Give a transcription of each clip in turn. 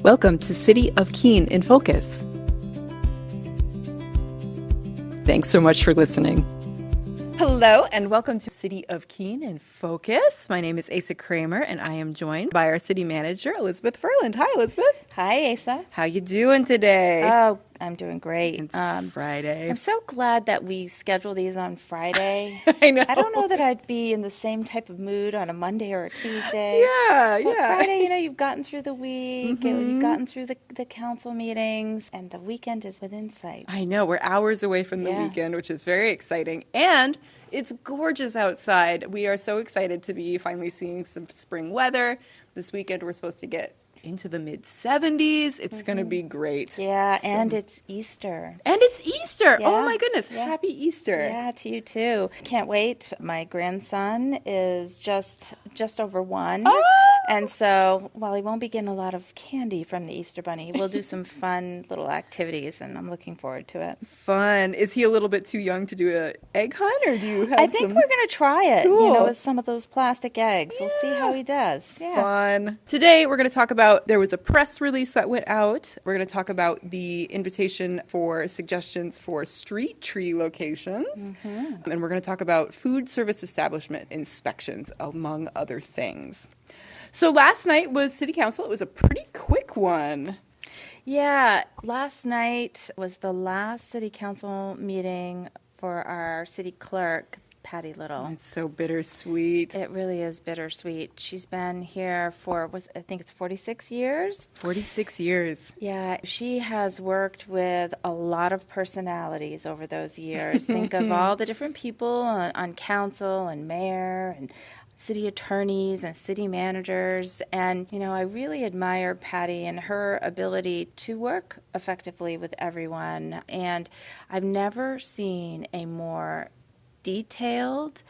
Welcome to City of Keene in Focus. Thanks so much for listening. Hello and welcome to City of Keene in Focus. My name is Asa Kramer and I am joined by our city manager, Elizabeth Ferland. Hi, Elizabeth. Hi, Asa. How you doing today? Oh, I'm doing great. It's Friday. I'm so glad that we schedule these on Friday. I know. I don't know that I'd be in the same type of mood on a Monday or a Tuesday. Yeah. Friday, you've gotten through the week, you've gotten through the council meetings, and the weekend is within sight. I know. We're hours away from the weekend, which is very exciting. And it's gorgeous outside. We are so excited to be finally seeing some spring weather. This weekend, we're supposed to get into the mid-70s. It's going to be great. Yeah, and it's Easter. And it's Easter. Yeah. Oh, my goodness. Yeah. Happy Easter. Yeah, to you, too. Can't wait. My grandson is just over 1. Oh! And so, while he won't be getting a lot of candy from the Easter Bunny, we'll do some fun little activities, and I'm looking forward to it. Fun. Is he a little bit too young to do an egg hunt, or do you have I think we're going to try it, Cool. with some of those plastic eggs. We'll see how he does. Yeah. Fun. Today, we're going to talk about, there was a press release that went out. We're going to talk about the invitation for suggestions for street tree locations. And we're going to talk about food service establishment inspections, among other things. So last night was city council. It was a pretty quick one. Yeah, last night was the last city council meeting for our city clerk, Patty Little. It's so bittersweet. It really is bittersweet. She's been here for, I think it's 46 years. 46 years. Yeah, she has worked with a lot of personalities over those years. Think of all the different people on council and mayor and city attorneys and city managers. And, I really admire Patty and her ability to work effectively with everyone. And I've never seen a more detailed,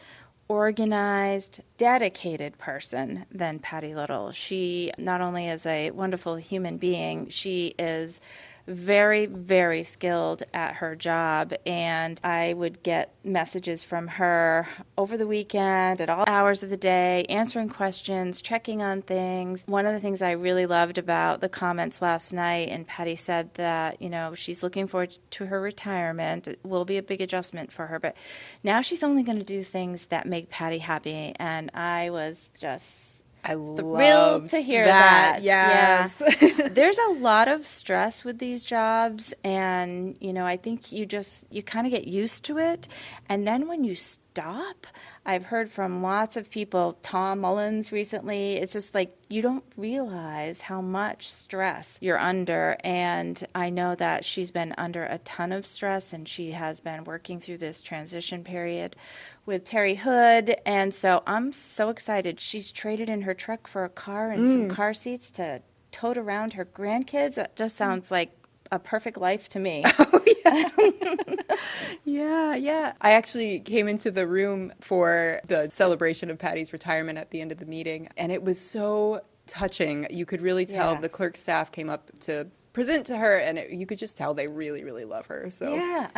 organized, dedicated person than Patty Little. She not only is a wonderful human being, she is very, very skilled at her job, and I would get messages from her over the weekend at all hours of the day, answering questions, checking on things. One of the things I really loved about the comments last night, and Patty said that, she's looking forward to her retirement. It will be a big adjustment for her, but now she's only going to do things that make Patty happy, and I was just thrilled to hear that. Yes. Yeah. There's a lot of stress with these jobs, and I think you kind of get used to it, and then when you stop, I've heard from lots of people, Tom Mullins recently, it's just like you don't realize how much stress you're under, and I know that she's been under a ton of stress, and she has been working through this transition period with Terry Hood, and so I'm so excited. She's traded in her truck for a car and some car seats to tote around her grandkids. That just sounds like a perfect life to me. Oh, yeah. Yeah. I actually came into the room for the celebration of Patty's retirement at the end of the meeting, and it was so touching. You could really tell the clerk staff came up to present to her, and you could just tell they really, really love her. So yeah,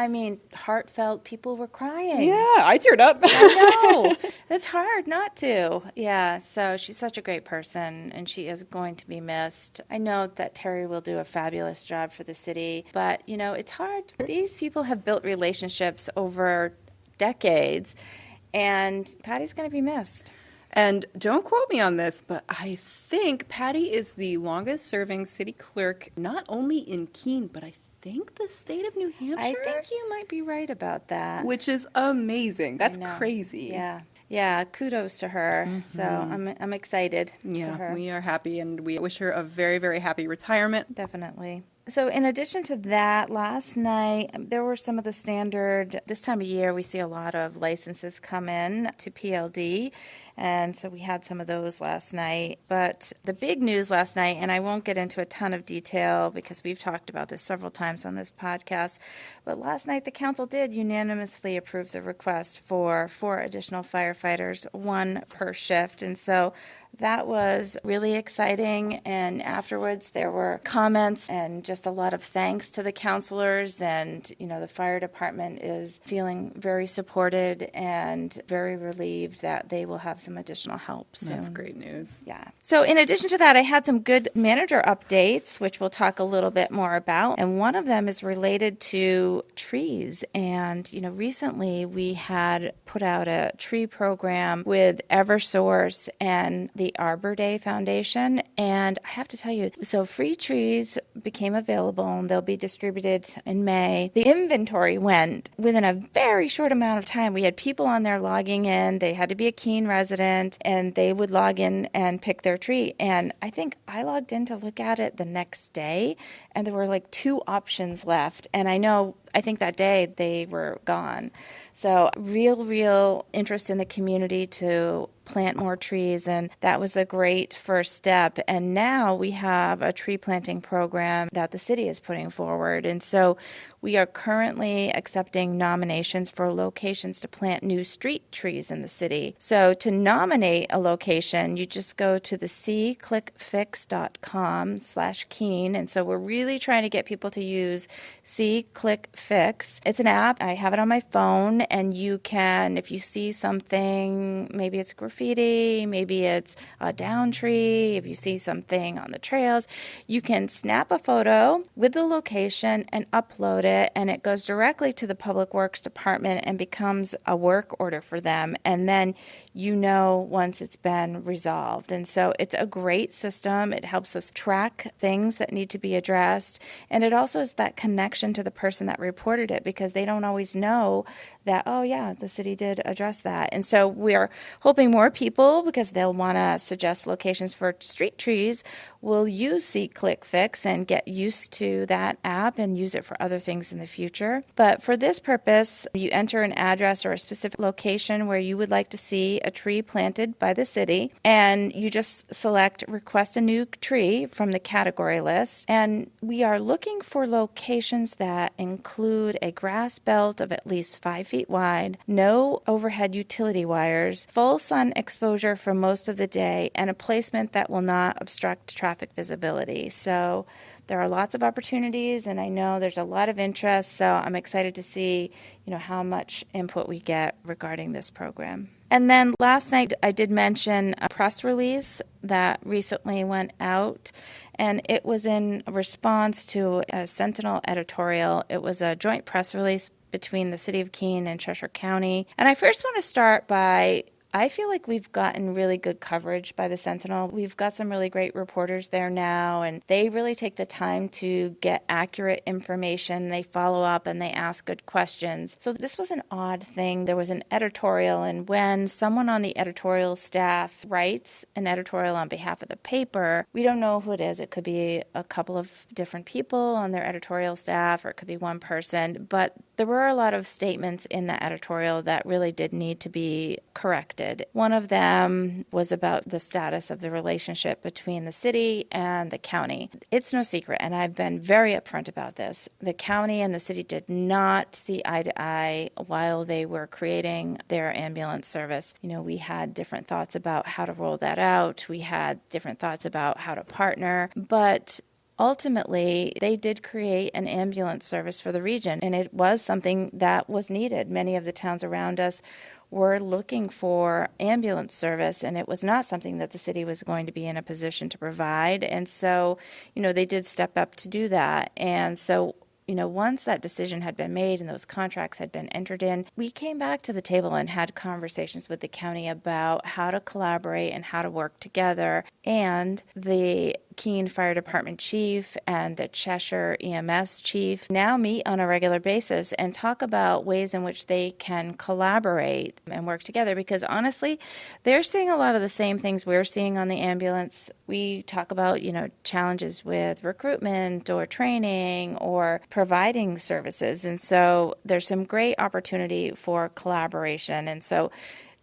heartfelt. People were crying. Yeah, I teared up. I know. It's hard not to. Yeah, so she's such a great person, and she is going to be missed. I know that Terry will do a fabulous job for the city, but, it's hard. These people have built relationships over decades, and Patty's going to be missed. And don't quote me on this, but I think Patty is the longest-serving city clerk, not only in Keene, but I think the state of New Hampshire. I think you might be right about that. Which is amazing. That's crazy. Yeah. Kudos to her. So I'm excited for her. We are happy, and we wish her a very, very happy retirement. Definitely. So in addition to that, last night there were some of the standard, this time of year we see a lot of licenses come in to PLD, and so we had some of those last night. But the big news last night, and I won't get into a ton of detail because we've talked about this several times on this podcast, but last night the council did unanimously approve the request for 4 additional firefighters, 1 per shift, and so that was really exciting, and afterwards there were comments and just a lot of thanks to the counselors, and the fire department is feeling very supported and very relieved that they will have some some additional help soon. That's great news. Yeah. So in addition to that, I had some good manager updates, which we'll talk a little bit more about. And one of them is related to trees. And, recently we had put out a tree program with Eversource and the Arbor Day Foundation. And I have to tell you, so free trees became available and they'll be distributed in May. The inventory went within a very short amount of time. We had people on there logging in. They had to be a Keene resident and they would log in and pick their tree. And I think I logged in to look at it the next day and there were like 2 options left. And I think that day they were gone. So real interest in the community to plant more trees, and that was a great first step. And now we have a tree planting program that the city is putting forward. And so we are currently accepting nominations for locations to plant new street trees in the city. So to nominate a location, you just go to the cclickfix.com/Keene. And so we're really trying to get people to use cclickfix. It's an app. I have it on my phone, and you can, if you see something, maybe it's graffiti, maybe it's a down tree, if you see something on the trails, you can snap a photo with the location and upload it, and it goes directly to the Public Works Department and becomes a work order for them. And then once it's been resolved. And so it's a great system. It helps us track things that need to be addressed. And it also is that connection to the person that reported it, because they don't always know that, oh yeah, the city did address that. And so we're hoping more people, because they'll want to suggest locations for street trees, will use cclickfix and get used to that app and use it for other things in the future. But for this purpose, you enter an address or a specific location where you would like to see a tree planted by the city, and you just select request a new tree from the category list. And we are looking for locations that include a grass belt of at least 5 feet wide, no overhead utility wires, full sun exposure for most of the day, and a placement that will not obstruct traffic visibility. So there are lots of opportunities, and I know there's a lot of interest, so I'm excited to see, how much input we get regarding this program. And then last night I did mention a press release that recently went out, and it was in response to a Sentinel editorial. It was a joint press release between the City of Keene and Cheshire County. And I first want to start by, I feel like we've gotten really good coverage by the Sentinel. We've got some really great reporters there now, and they really take the time to get accurate information. They follow up and they ask good questions. So this was an odd thing. There was an editorial, and when someone on the editorial staff writes an editorial on behalf of the paper, we don't know who it is. It could be a couple of different people on their editorial staff, or it could be one person. But there were a lot of statements in the editorial that really did need to be corrected. One of them was about the status of the relationship between the city and the county. It's no secret, and I've been very upfront about this. The county and the city did not see eye to eye while they were creating their ambulance service. We had different thoughts about how to roll that out. We had different thoughts about how to partner, but ultimately, they did create an ambulance service for the region, and it was something that was needed. Many of the towns around us were looking for ambulance service, and it was not something that the city was going to be in a position to provide. And so, they did step up to do that. And so, once that decision had been made and those contracts had been entered in, we came back to the table and had conversations with the county about how to collaborate and how to work together. And the Keene Fire Department chief and the Cheshire EMS chief now meet on a regular basis and talk about ways in which they can collaborate and work together, because honestly, they're seeing a lot of the same things we're seeing on the ambulance. We talk about, challenges with recruitment or training or providing services. And so there's some great opportunity for collaboration. And so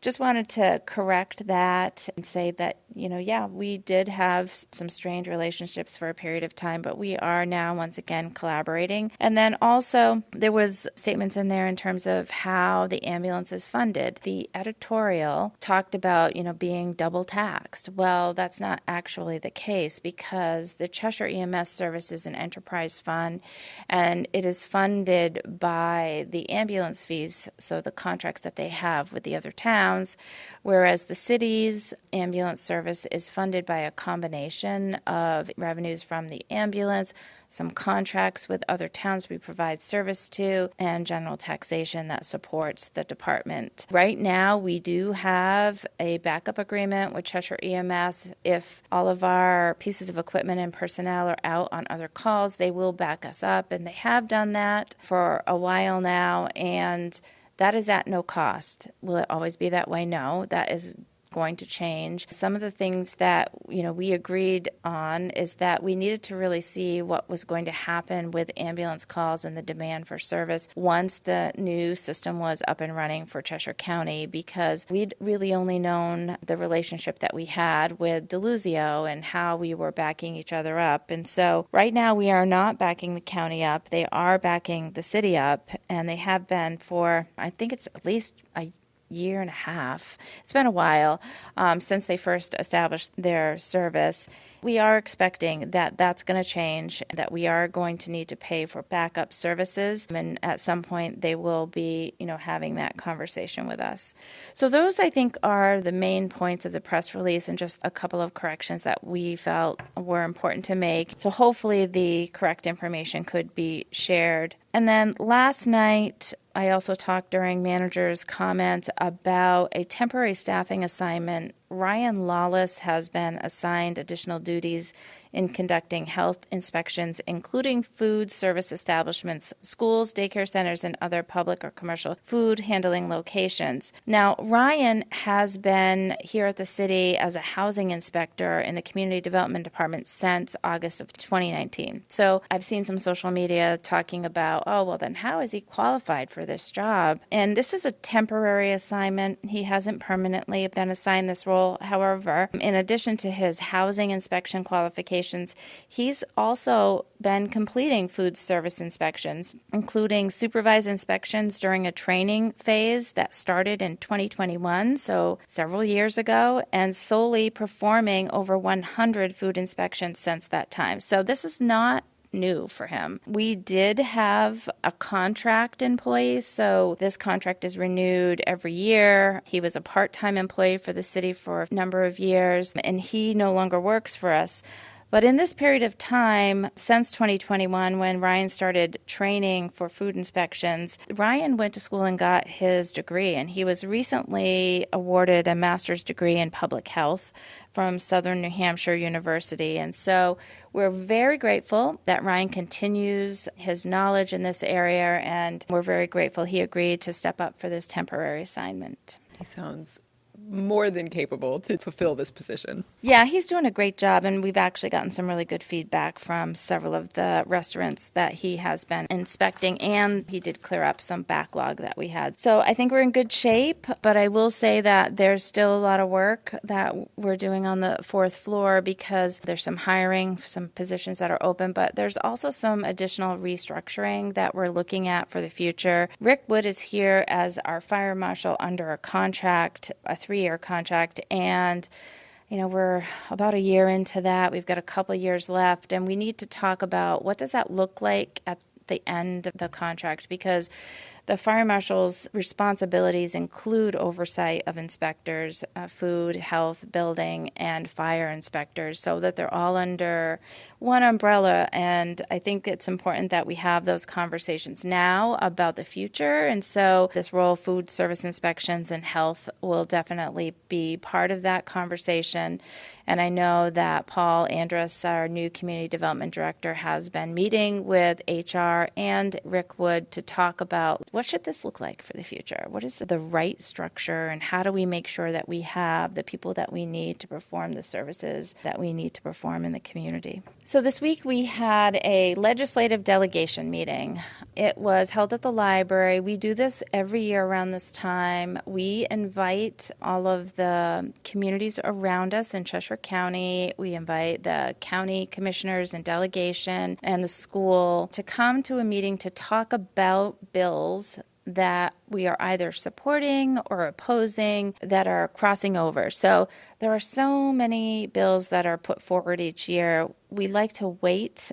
just wanted to correct that and say that, we did have some strained relationships for a period of time, but we are now once again collaborating. And then also there was statements in there in terms of how the ambulance is funded. The editorial talked about, being double taxed. Well, that's not actually the case, because the Cheshire EMS service is an enterprise fund, and it is funded by the ambulance fees, so the contracts that they have with the other towns. towns, whereas the city's ambulance service is funded by a combination of revenues from the ambulance, some contracts with other towns we provide service to, and general taxation that supports the department. Right now, we do have a backup agreement with Cheshire EMS. If all of our pieces of equipment and personnel are out on other calls, they will back us up, and they have done that for a while now, and that is at no cost. Will it always be that way? No, that is going to change. Some of the things that we agreed on is that we needed to really see what was going to happen with ambulance calls and the demand for service once the new system was up and running for Cheshire County, because we'd really only known the relationship that we had with Deluzio and how we were backing each other up. And so right now we are not backing the county up. They are backing the city up, and they have been for, I think it's at least a year and a half. It's been a while since they first established their service. We are expecting that that's going to change, that we are going to need to pay for backup services, and at some point they will be, having that conversation with us. So those, I think, are the main points of the press release, and just a couple of corrections that we felt were important to make. So hopefully the correct information could be shared. And then last night, I also talked during manager's comments about a temporary staffing assignment. Ryan Lawless has been assigned additional duties in conducting health inspections, including food service establishments, schools, daycare centers, and other public or commercial food handling locations. Now, Ryan has been here at the city as a housing inspector in the community development department since August of 2019. So I've seen some social media talking about, then how is he qualified for this job? And this is a temporary assignment. He hasn't permanently been assigned this role. However, in addition to his housing inspection qualifications, he's also been completing food service inspections, including supervised inspections during a training phase that started in 2021, so several years ago, and solely performing over 100 food inspections since that time. So this is not new for him. We did have a contract employee, so this contract is renewed every year. He was a part-time employee for the city for a number of years, and he no longer works for us. But in this period of time, since 2021, when Ryan started training for food inspections, Ryan went to school and got his degree, and he was recently awarded a master's degree in public health from Southern New Hampshire University. And so we're very grateful that Ryan continues his knowledge in this area, and we're very grateful he agreed to step up for this temporary assignment. He sounds more than capable to fulfill this position. Yeah, he's doing a great job, and we've actually gotten some really good feedback from several of the restaurants that he has been inspecting, and he did clear up some backlog that we had. So I think we're in good shape, but I will say that there's still a lot of work that we're doing on the fourth floor because there's some hiring, some positions that are open, but there's also some additional restructuring that we're looking at for the future. Rick Wood is here as our fire marshal under a contract, a 3-year contract, and we're about a year into that. We've got a couple of years left, and we need to talk about what does that look like at the end of the contract, because the fire marshal's responsibilities include oversight of inspectors, food, health, building, and fire inspectors, so that they're all under one umbrella. And I think it's important that we have those conversations now about the future. And so this role, food service inspections and health, will definitely be part of that conversation. And I know that Paul Andrus, our new community development director, has been meeting with HR and Rick Wood to talk about what should this look like for the future? What is the right structure, and how do we make sure that we have the people that we need to perform the services that we need to perform in the community? So this week we had a legislative delegation meeting. It was held at the library. We do this every year around this time. We invite all of the communities around us in Cheshire County. We invite the county commissioners and delegation and the school to come to a meeting to talk about bills that we are either supporting or opposing that are crossing over. So there are so many bills that are put forward each year. We like to wait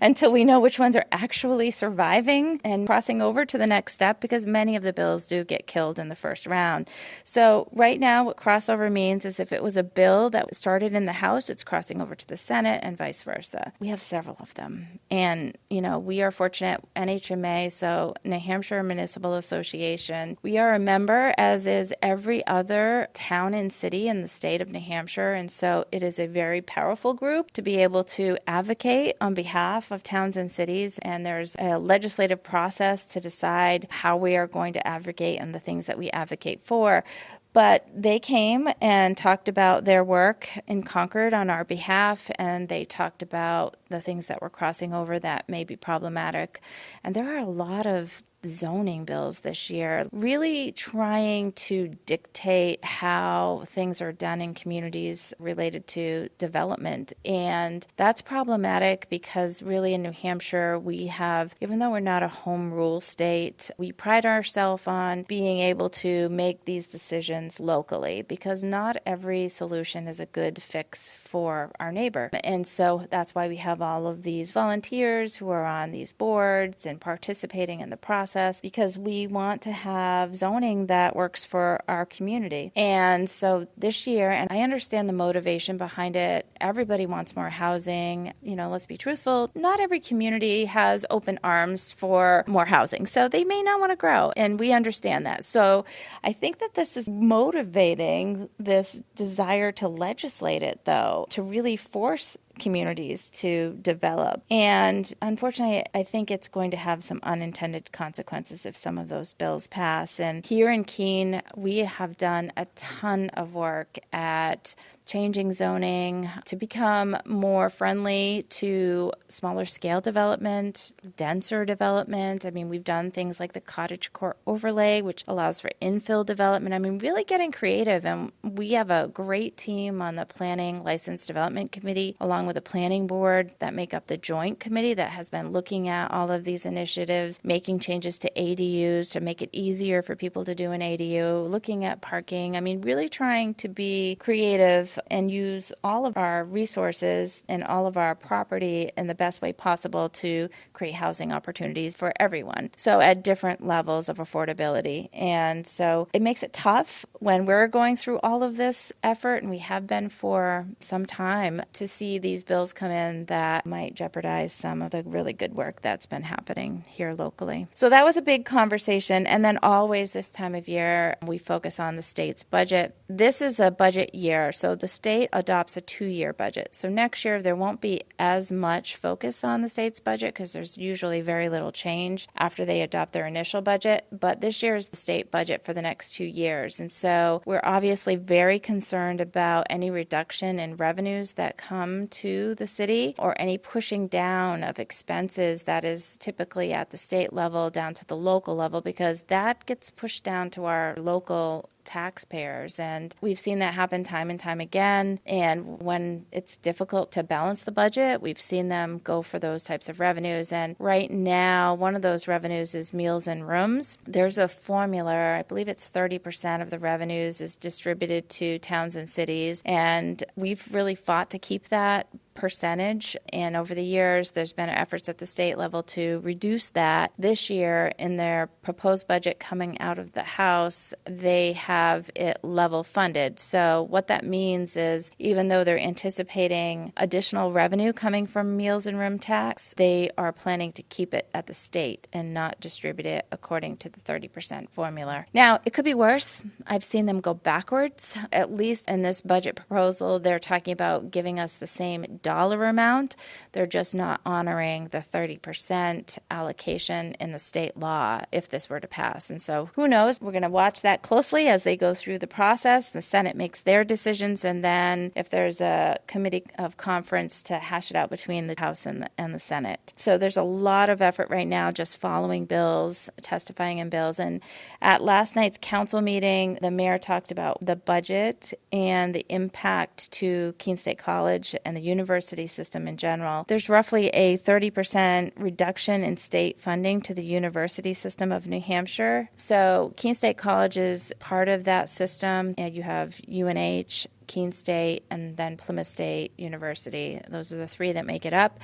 until we know which ones are actually surviving and crossing over to the next step, because many of the bills do get killed in the first round. So right now, what crossover means is if it was a bill that started in the House, it's crossing over to the Senate and vice versa. We have several of them. And, we are fortunate, NHMA, so New Hampshire Municipal Association, we are a member, as is every other town and city in the state of New Hampshire. And so it is a very powerful group to be able to advocate on behalf of towns and cities. And there's a legislative process to decide how we are going to advocate and the things that we advocate for. But they came and talked about their work in Concord on our behalf, and they talked about the things that were crossing over that may be problematic. And there are a lot of zoning bills this year, really trying to dictate how things are done in communities related to development. And that's problematic because really in New Hampshire, we have, even though we're not a home rule state, we pride ourselves on being able to make these decisions locally, because not every solution is a good fix for our neighbor. And so that's why we have all of these volunteers who are on these boards and participating in the process, because we want to have zoning that works for our community. And so this year, and I understand the motivation behind it, everybody wants more housing. Let's be truthful, not every community has open arms for more housing. So they may not want to grow, and we understand that. So I think that this is motivating this desire to legislate it, though, to really force communities to develop. And unfortunately, I think it's going to have some unintended consequences if some of those bills pass. And here in Keene, we have done a ton of work at changing zoning to become more friendly to smaller scale development, denser development. We've done things like the cottage core overlay, which allows for infill development. Really getting creative. And we have a great team on the Planning License Development Committee, along with a planning board that make up the joint committee that has been looking at all of these initiatives, making changes to ADUs to make it easier for people to do an ADU, looking at parking. Really trying to be creative and use all of our resources and all of our property in the best way possible to create housing opportunities for everyone. So at different levels of affordability. And so it makes it tough when we're going through all of this effort, and we have been for some time, to see these bills come in that might jeopardize some of the really good work that's been happening here locally. So that was a big conversation. And then always this time of year, we focus on the state's budget. This is a budget year, so the state adopts a 2-year budget. So next year, there won't be as much focus on the state's budget because there's usually very little change after they adopt their initial budget. But this year is the state budget for the next 2 years. And so we're obviously very concerned about any reduction in revenues that come to the city, or any pushing down of expenses that is typically at the state level down to the local level, because that gets pushed down to our local taxpayers. And we've seen that happen time and time again. And when it's difficult to balance the budget, we've seen them go for those types of revenues. And right now, one of those revenues is meals and rooms. There's a formula, I believe it's 30% of the revenues is distributed to towns and cities. And we've really fought to keep that percentage. And over the years, there's been efforts at the state level to reduce that. This year, in their proposed budget coming out of the House, they have it level funded. So what that means is, even though they're anticipating additional revenue coming from meals and room tax, they are planning to keep it at the state and not distribute it according to the 30% formula. Now, it could be worse. I've seen them go backwards. At least in this budget proposal, they're talking about giving us the same dollar amount. They're just not honoring the 30% allocation in the state law if this were to pass. And so who knows? We're going to watch that closely as they go through the process. The Senate makes their decisions, and then if there's a committee of conference to hash it out between the House and the Senate. So there's a lot of effort right now just following bills, testifying in bills. And at last night's council meeting, the mayor talked about the budget and the impact to Keene State College and the university university system in general. There's roughly a 30% reduction in state funding to the university system of New Hampshire. So Keene State College is part of that system, and you have UNH, Keene State, and then Plymouth State University. Those are the three that make it up.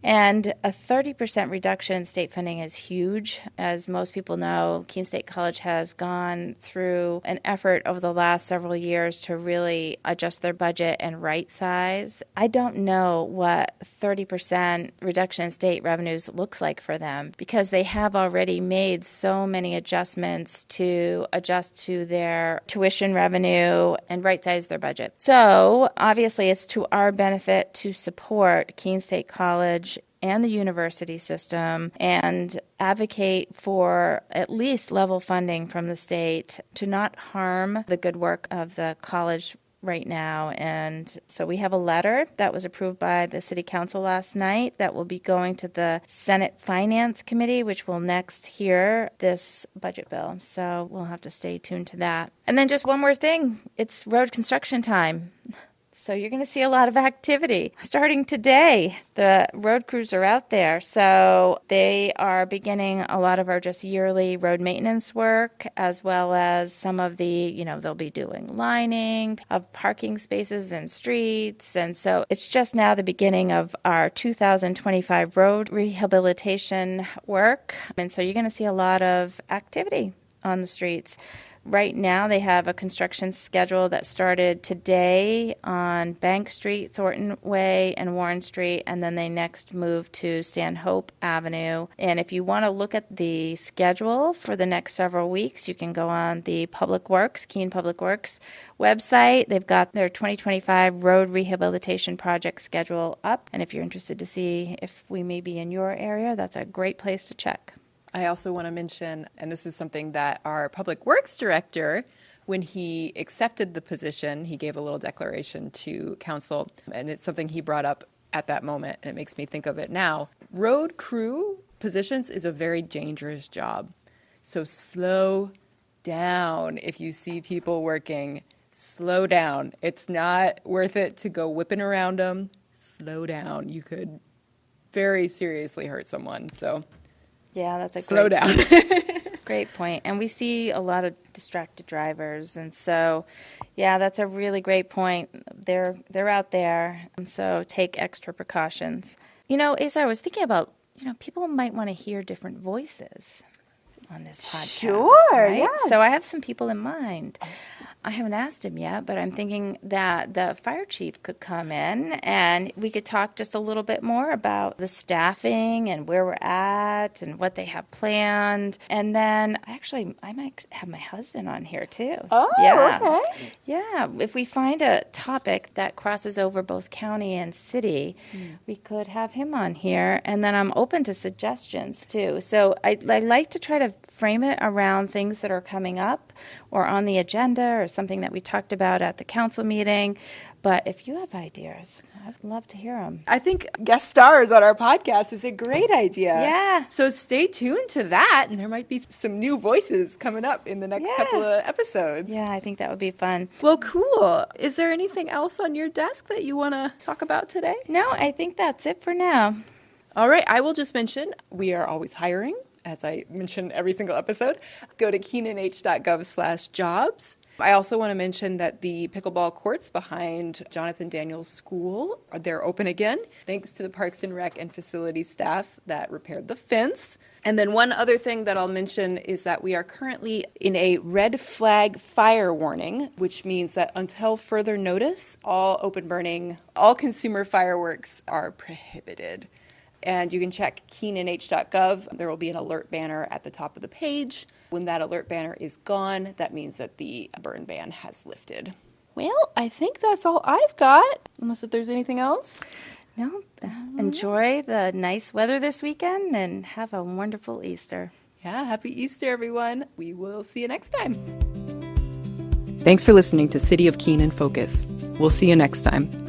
And a 30% reduction in state funding is huge. As most people know, Keene State College has gone through an effort over the last several years to really adjust their budget and right size. I don't know what 30% reduction in state revenues looks like for them, because they have already made so many adjustments to adjust to their tuition revenue and right size their budget. So obviously it's to our benefit to support Keene State College and the university system and advocate for at least level funding from the state to not harm the good work of the college right now. And so we have a letter that was approved by the City Council last night that will be going to the Senate Finance Committee, which will next hear this budget bill. So we'll have to stay tuned to that. And then just one more thing. It's road construction time. So you're going to see a lot of activity. Starting today, the road crews are out there. So they are beginning a lot of our just yearly road maintenance work, as well as some of the, they'll be doing lining of parking spaces and streets. And so it's just now the beginning of our 2025 road rehabilitation work. And so you're going to see a lot of activity on the streets. Right now, they have a construction schedule that started today on Bank Street, Thornton Way, and Warren Street, and then they next move to Stanhope Avenue. And if you want to look at the schedule for the next several weeks, you can go on the Keene Public Works website. They've got their 2025 road rehabilitation project schedule up. And if you're interested to see if we may be in your area, that's a great place to check. I also want to mention, and this is something that our Public Works Director, when he accepted the position, he gave a little declaration to council, and it's something he brought up at that moment, and it makes me think of it now. Road crew positions is a very dangerous job. So slow down. If you see people working, slow down. It's not worth it to go whipping around them. Slow down. You could very seriously hurt someone, so... Yeah, that's a slow down. Great point. And we see a lot of distracted drivers. And so, yeah, that's a really great point. They're out there. And so take extra precautions. Asa, I was thinking about, people might want to hear different voices on this podcast. Sure, right? yeah. So I have some people in mind. I haven't asked him yet, but I'm thinking that the fire chief could come in and we could talk just a little bit more about the staffing and where we're at and what they have planned. And then I might have my husband on here too. Oh, yeah. Okay. Yeah. If we find a topic that crosses over both county and city, we could have him on here. And then I'm open to suggestions too. So I like to try to frame it around things that are coming up or on the agenda or something that we talked about at the council meeting. But if you have ideas, I'd love to hear them. I think guest stars on our podcast is a great idea. Yeah. So stay tuned to that, and there might be some new voices coming up in the next couple of episodes. Yeah, I think that would be fun. Well, cool. Is there anything else on your desk that you want to talk about today? No, I think that's it for now. All right. I will just mention we are always hiring, as I mention every single episode. Go to keenanh.gov/jobs. I also want to mention that the pickleball courts behind Jonathan Daniels School, they're open again, thanks to the Parks and Rec and facilities staff that repaired the fence. And then one other thing that I'll mention is that we are currently in a red flag fire warning, which means that until further notice, all open burning, all consumer fireworks are prohibited. And you can check keenanh.gov. There will be an alert banner at the top of the page. When that alert banner is gone, that means that the burn ban has lifted. Well, I think that's all I've got, unless if there's anything else. No, enjoy the nice weather this weekend and have a wonderful Easter. Yeah, happy Easter, everyone. We will see you next time. Thanks for listening to City of Keene in Focus. We'll see you next time.